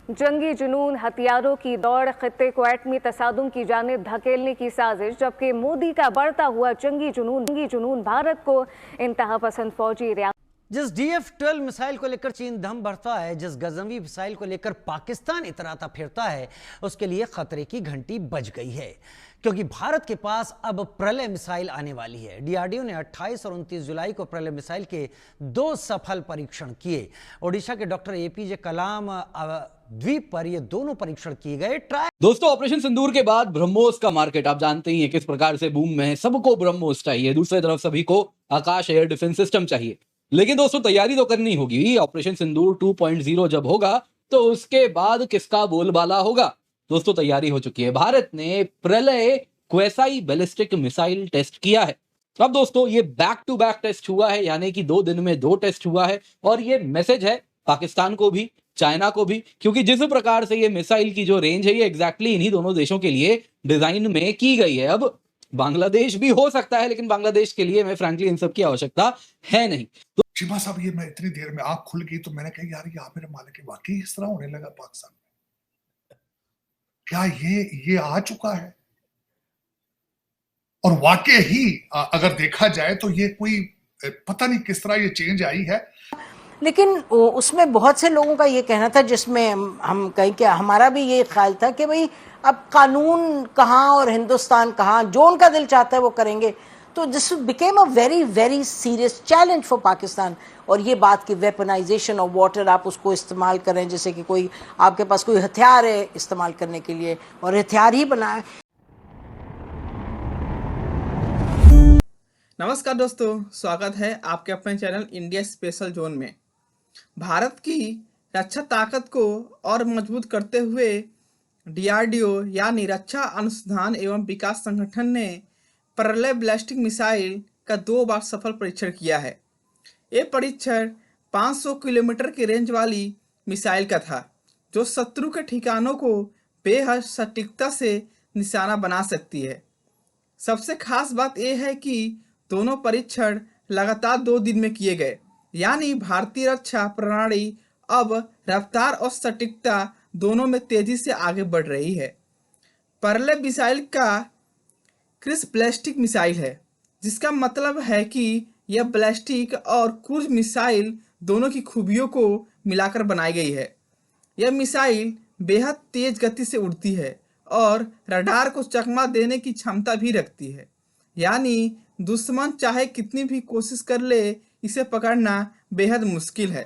जंगी जुनून, हथियारों की दौड़, खित्ते को एटमी तसादुम की जानिब धकेलने की साजिश, जबकि मोदी का बढ़ता हुआ जंगी जुनून भारत को इंतहा पसंद फौजी जिस DF-12 मिसाइल को लेकर चीन दम भरता है, जिस गजनवी मिसाइल को लेकर पाकिस्तान इतराता फिरता है, उसके लिए खतरे की घंटी बज गई है, क्योंकि भारत के पास अब प्रलय मिसाइल आने वाली है। DRDO ने 28 और 29 जुलाई को प्रलय मिसाइल के 2 सफल परीक्षण किए। ओडिशा के डॉक्टर APJ कलाम द्वीप पर ये दोनों परीक्षण किए गए। दोस्तों, ऑपरेशन सिंदूर के बाद ब्रह्मोस का मार्केट आप जानते ही हैं किस प्रकार से बूम में है। सबको ब्रह्मोस चाहिए, दूसरी तरफ सभी को आकाश एयर डिफेंस सिस्टम चाहिए। लेकिन दोस्तों, तैयारी तो करनी होगी। ऑपरेशन सिंदूर 2.0 जब होगा तो उसके बाद किसका बोलबाला होगा? दोस्तों, तैयारी हो चुकी है। भारत ने Pralay quasi ballistic missile test किया है। अब दोस्तों, ये बैक टू बैक टेस्ट हुआ है, यानी कि 2 दिन में 2 टेस्ट हुआ है। और ये मैसेज है पाकिस्तान को भी, चाइना को भी, क्योंकि जिस प्रकार से ये मिसाइल की जो रेंज है, ये एग्जैक्टली इन्हीं दोनों देशों के लिए डिजाइन में की गई है। अब बांग्लादेश भी हो सकता है, लेकिन बांग्लादेश के लिए मैं फ्रैंकली इन सब की आवश्यकता है नहीं। चीमा साहब, ये मैं इतनी देर में आंख खुल गई तो मैंने कहा यार, ये आमिर मालिक वाकई इस तरह होने लगा पाकिस्तान में। क्या ये आ चुका है? और वाकई ही अगर देखा जाए तो ये कोई पता नहीं किस तरह ये चेंज आई है। लेकिन उसमें बहुत से लोगों का ये कहना था, जिसमें हम कहीं के हमारा भी ये ख्याल था कि भाई अब कानून कहाँ और हिंदुस्तान कहाँ, जो उनका दिल चाहता है वो करेंगे। तो this became a very very serious challenge for Pakistan. और ये बात कि वेपनाइजेशन ऑफ वाटर, आप उसको इस्तेमाल करें जैसे कि कोई आपके पास कोई हथियार है इस्तेमाल करने के लिए, और हथियार ही बनाए। नमस्कार दोस्तों, स्वागत है आपके अपने चैनल इंडिया स्पेशल जोन में। भारत की रक्षा ताकत को और मजबूत करते हुए DRDO यानी रक्षा अनुसंधान एवं विकास संगठन ने प्रलय बैलिस्टिक मिसाइल का 2 बार सफल परीक्षण किया है। ये परीक्षण 500 किलोमीटर की रेंज वाली मिसाइल का था, जो शत्रु के ठिकानों को बेहद सटीकता से निशाना बना सकती है। सबसे खास बात यह है कि दोनों परीक्षण लगातार 2 दिन में किए गए, यानी भारतीय रक्षा प्रणाली अब रफ्तार और सटीकता दोनों में तेजी से आगे बढ़ रही है। प्रलय मिसाइल का क्रूज बैलिस्टिक मिसाइल है, जिसका मतलब है कि यह बैलिस्टिक और क्रूज मिसाइल दोनों की खूबियों को मिलाकर बनाई गई है। यह मिसाइल बेहद तेज गति से उड़ती है और रडार को चकमा देने की क्षमता भी रखती है, यानी दुश्मन चाहे कितनी भी कोशिश कर ले, इसे पकड़ना बेहद मुश्किल है।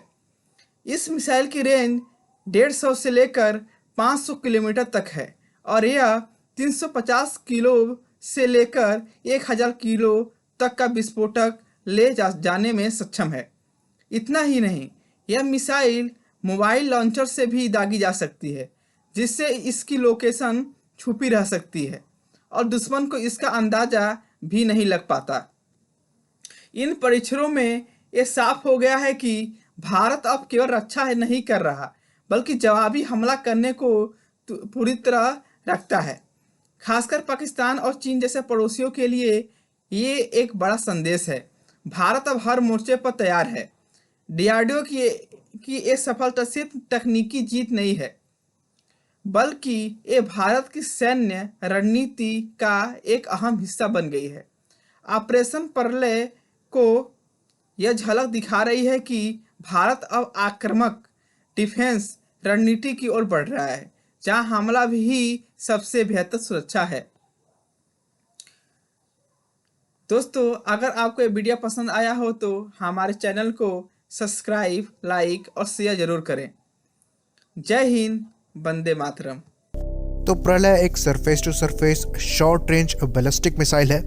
इस मिसाइल की रेंज 150 से लेकर 500 किलोमीटर तक है और यह 350 किलो से लेकर 1000 किलो तक का विस्फोटक ले जाने में सक्षम है। इतना ही नहीं, यह मिसाइल मोबाइल लॉन्चर से भी दागी जा सकती है, जिससे इसकी लोकेशन छुपी रह सकती है और दुश्मन को इसका अंदाजा भी नहीं लग पाता। इन परीक्षणों में यह साफ हो गया है कि भारत अब केवल रक्षा नहीं कर रहा, बल्कि जवाबी हमला करने को पूरी तरह रखता है। खासकर पाकिस्तान और चीन जैसे पड़ोसियों के लिए ये एक बड़ा संदेश है। भारत अब हर मोर्चे पर तैयार है। DRDO की ये सफलता सिर्फ तकनीकी जीत नहीं है, बल्कि ये भारत की सैन्य रणनीति का एक अहम हिस्सा बन गई है। ऑपरेशन प्रलय को यह झलक दिखा रही है कि भारत अब आक्रामक डिफेंस रणनीति की ओर बढ़ रहा है, जहां हमला भी सबसे बेहतर सुरक्षा है। दोस्तों, अगर आपको ये वीडियो पसंद आया हो तो हमारे चैनल को सब्सक्राइब, लाइक और शेयर जरूर करें। जय हिंद, वंदे मातरम। तो प्रलय एक surface to surface short range ballistic missile है,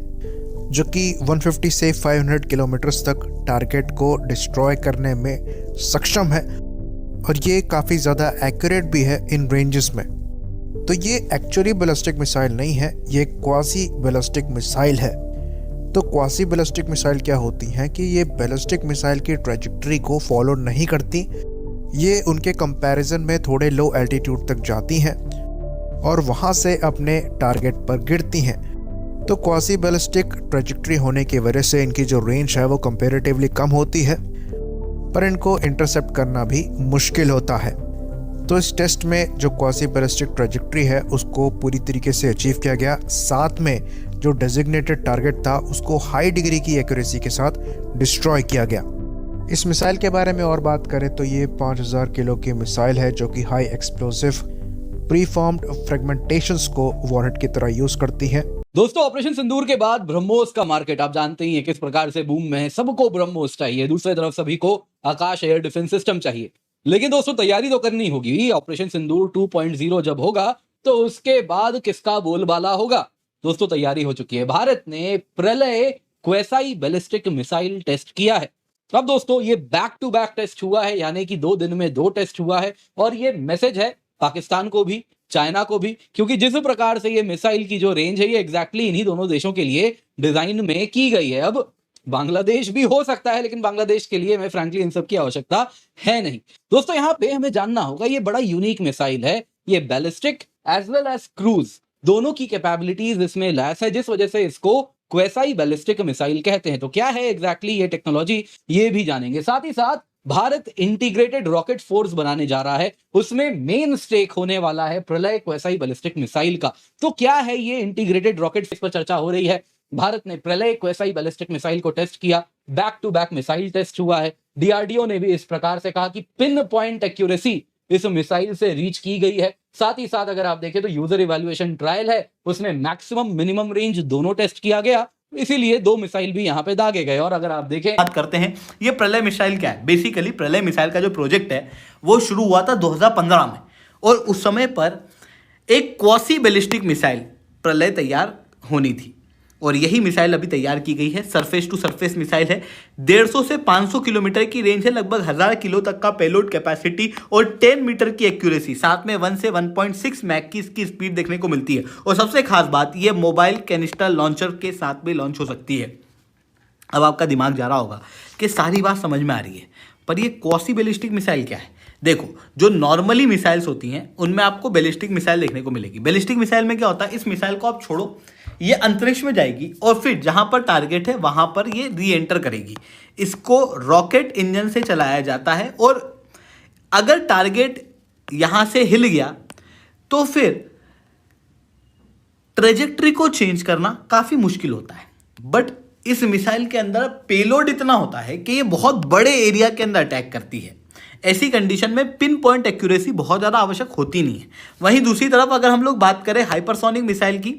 जो कि 150 से 500 किलोमीटर्स तक टारगेट को डिस्ट्रॉय करने में सक्षम है, और ये काफ़ी ज़्यादा एक्यूरेट भी है इन रेंजेस में। तो ये एक्चुअली बैलिस्टिक मिसाइल नहीं है, ये क्वासी बैलिस्टिक मिसाइल है। तो क्वासी बैलिस्टिक मिसाइल क्या होती हैं कि ये बैलिस्टिक मिसाइल की ट्रैजेक्टरी को फॉलो नहीं करती, ये उनके कंपैरिजन में थोड़े लो एल्टीट्यूड तक जाती हैं और वहाँ से अपने टारगेट पर गिरती हैं। तो क्वासी बैलिस्टिक ट्रैजेक्टरी होने की वजह से इनकी जो रेंज है वो कंपैरेटिवली कम होती है, पर इनको इंटरसेप्ट करना भी मुश्किल होता है। तो इस टेस्ट में जो क्वासी बैलिस्टिक ट्रैजेक्टरी है उसको पूरी तरीके से अचीव किया गया। साथ में जो डेजिग्नेटेड टारगेट था उसको हाई डिग्री की एक्यूरेसी के साथ डिस्ट्रॉय किया गया। इस मिसाइल के बारे में और बात करें तो ये 5000 किलो की मिसाइल है जो कि हाई एक्सप्लोसिव प्रीफॉर्म्ड फ्रेगमेंटेशंस को वॉरहेड की तरह यूज करती है। दोस्तों, ऑपरेशन सिंदूर के बाद ब्रह्मोस का मार्केट आप जानते ही हैं किस प्रकार से बूम में है। सबको ब्रह्मोस चाहिए, दूसरी तरफ सभी को आकाश एयर डिफेंस सिस्टम चाहिए। लेकिन दोस्तों, तैयारी तो करनी होगी। ऑपरेशन सिंदूर 2.0 जब होगा तो उसके बाद किसका बोलबाला होगा? दोस्तों, तैयारी हो चुकी है। भारत ने Pralay quasi ballistic missile test किया है। अब दोस्तों, ये बैक टू बैक टेस्ट हुआ है, यानी कि 2 दिन में 2 टेस्ट हुआ है। और ये मैसेज है पाकिस्तान को भी, चाइना को भी, क्योंकि जिस प्रकार से ये मिसाइल की जो रेंज है ये एग्जैक्टली इन्हीं दोनों देशों के लिए डिजाइन में की गई है। अब बांग्लादेश भी हो सकता है, लेकिन बांग्लादेश के लिए मैं फ्रैंकली इन सब की आवश्यकता है नहीं। दोस्तों, यहां पे हमें जानना होगा, ये बड़ा यूनिक मिसाइल है। ये ballistic as well as cruise दोनों की कैपेबिलिटीज इसमें लैस है, जिस वजह से इसको क्वेसाई बैलिस्टिक मिसाइल कहते हैं। तो क्या है एग्जैक्टली ये टेक्नोलॉजी, ये भी जानेंगे। साथ ही साथ भारत इंटीग्रेटेड रॉकेट फोर्स बनाने जा रहा है, उसमें मेन स्टेक होने वाला है प्रलय क्वेसाई बैलिस्टिक मिसाइल का। तो क्या है ये इंटीग्रेटेड रॉकेट, इस पर चर्चा हो रही है। भारत ने प्रलय क्वेसाई बैलिस्टिक मिसाइल को टेस्ट किया, back to back missile test हुआ है। डीआरडीओ ने भी इस प्रकार से कहा कि पिन पॉइंट एक्यूरेसी इस मिसाइल से रीच की गई है। साथ ही साथ अगर आप देखें तो यूजर इवैल्यूएशन ट्रायल है, उसमें मैक्सिमम मिनिमम रेंज दोनों टेस्ट किया गया, इसीलिए 2 मिसाइल भी यहां पे दागे गए। और अगर आप देखें, बात करते हैं ये प्रलय मिसाइल क्या है। बेसिकली प्रलय मिसाइल का जो प्रोजेक्ट है वो शुरू हुआ था 2015 में, और उस समय पर एक क्वासी बैलिस्टिक मिसाइल प्रलय तैयार होनी थी, और यही मिसाइल अभी तैयार की गई है। सरफेस टू सरफेस मिसाइल है, 150 से 500 किलोमीटर की रेंज है, लगभग 1000 किलो तक का पेलोड कैपेसिटी और 10 मीटर की एक्यूरेसी, साथ में 1 से 1.6 मैक की इसकी स्पीड देखने को मिलती है। और सबसे खास बात, ये मोबाइल कैनिस्टर लॉन्चर के साथ भी लॉन्च हो सकती है। अब आपका दिमाग जा रहा होगा कि सारी बात समझ में आ रही है, पर ये क्वासी बैलिस्टिक मिसाइल क्या है? देखो, जो नॉर्मली मिसाइल्स होती हैं उनमें आपको बैलिस्टिक मिसाइल देखने को मिलेगी। बैलिस्टिक मिसाइल में क्या होता है, इस मिसाइल को आप छोड़ो, ये अंतरिक्ष में जाएगी और फिर जहां पर टारगेट है वहां पर ये री एंटर करेगी। इसको रॉकेट इंजन से चलाया जाता है, और अगर टारगेट यहां से हिल गया तो फिर ट्रेजेक्ट्री को चेंज करना काफी मुश्किल होता है। बट इस मिसाइल के अंदर पेलोड इतना होता है कि ये बहुत बड़े एरिया के अंदर अटैक करती है। ऐसी कंडीशन में पिन पॉइंट एक्यूरेसी बहुत ज़्यादा आवश्यक होती नहीं है। वहीं दूसरी तरफ अगर हम लोग बात करें हाइपरसोनिक मिसाइल की,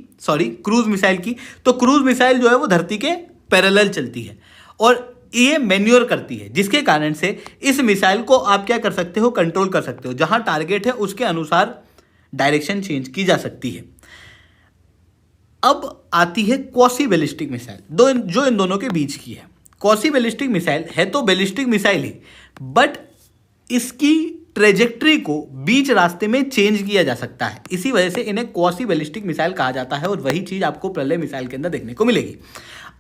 क्रूज मिसाइल की, तो क्रूज मिसाइल जो है वो धरती के पैरेलल चलती है और ये मैन्योर करती है, जिसके कारण से इस मिसाइल को आप क्या कर सकते हो, कंट्रोल कर सकते हो। जहां टारगेट है उसके अनुसार डायरेक्शन चेंज की जा सकती है। अब आती है क्वासी बैलिस्टिक मिसाइल, जो इन दोनों के बीच की है। क्वासी बैलिस्टिक मिसाइल है तो बैलिस्टिक मिसाइल ही, बट इसकी ट्रेजेक्ट्री को बीच रास्ते में चेंज किया जा सकता है। इसी वजह से इन्हें क्वासी बैलिस्टिक मिसाइल कहा जाता है, और वही चीज आपको प्रलय मिसाइल के अंदर देखने को मिलेगी।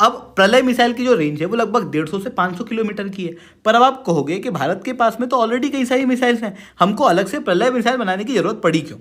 अब प्रलय मिसाइल की जो रेंज है वो लगभग 150 से 500 किलोमीटर की है। पर अब आप कहोगे कि भारत के पास में तो ऑलरेडी कई सारी मिसाइल्स हैं, हमको अलग से प्रलय मिसाइल बनाने की जरूरत पड़ी क्यों?